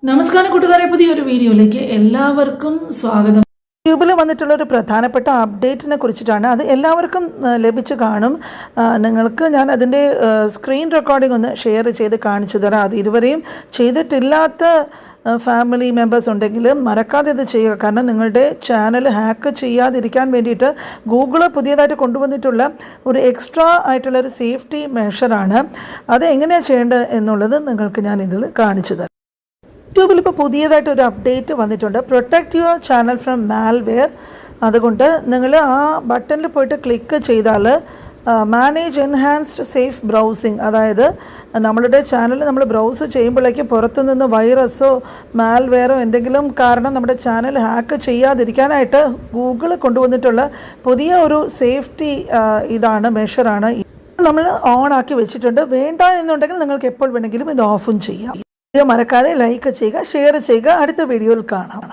നമസ്കാരം കൂട്ടുകാരെ, പുതിയൊരു വീഡിയോയിലേക്ക് എല്ലാവർക്കും സ്വാഗതം. യൂട്യൂബിൽ വന്നിട്ടുള്ള ഒരു പ്രധാനപ്പെട്ട അപ്ഡേറ്റിനെ കുറിച്ചിട്ടാണ്. അത് എല്ലാവർക്കും ലഭിച്ചു കാണും. നിങ്ങൾക്ക് ഞാൻ അതിൻ്റെ സ്ക്രീൻ റെക്കോർഡിംഗ് ഒന്ന് ഷെയർ ചെയ്ത് കാണിച്ചു തരാം. അത് ഇതുവരെയും ചെയ്തിട്ടില്ലാത്ത ഫാമിലി മെമ്പേഴ്സ് ഉണ്ടെങ്കിൽ മറക്കാതെ ഇത് ചെയ്യുക. കാരണം നിങ്ങളുടെ ചാനൽ ഹാക്ക് ചെയ്യാതിരിക്കാൻ വേണ്ടിയിട്ട് ഗൂഗിൾ പുതിയതായിട്ട് കൊണ്ടുവന്നിട്ടുള്ള ഒരു എക്സ്ട്രാ ആയിട്ടുള്ളൊരു സേഫ്റ്റി മെഷറാണ്. അത് എങ്ങനെയാണ് ചെയ്യേണ്ടത് എന്നുള്ളത് നിങ്ങൾക്ക് ഞാൻ ഇതിൽ കാണിച്ചു തരാം. യൂട്യൂബിൽ ഇപ്പോൾ പുതിയതായിട്ട് ഒരു അപ്ഡേറ്റ് വന്നിട്ടുണ്ട്, protect your channel from malware. അതുകൊണ്ട് നിങ്ങൾ ആ ബട്ടണിൽ പോയിട്ട് ക്ലിക്ക് ചെയ്താൽ മാനേജ് എൻഹാൻസ്ഡ് സേഫ് ബ്രൗസിങ്, അതായത് നമ്മളുടെ ചാനൽ നമ്മൾ ബ്രൗസ് ചെയ്യുമ്പോഴേക്ക് പുറത്തുനിന്ന് വൈറസോ മാൽവെയറോ എന്തെങ്കിലും കാരണം നമ്മുടെ ചാനൽ ഹാക്ക് ചെയ്യാതിരിക്കാനായിട്ട് ഗൂഗിൾ കൊണ്ടുവന്നിട്ടുള്ള പുതിയ ഒരു സേഫ്റ്റി മെഷറാണ്. നമ്മൾ ഓൺ ആക്കി വെച്ചിട്ടുണ്ട്. വേണ്ട എന്നുണ്ടെങ്കിൽ നിങ്ങൾക്ക് എപ്പോൾ വേണമെങ്കിലും ഇത് ഓഫും ചെയ്യാം. ഇത് മറക്കാതെ ലൈക്ക് ചെയ്യുക, ഷെയർ ചെയ്യുക. അടുത്ത വീഡിയോയിൽ കാണാം.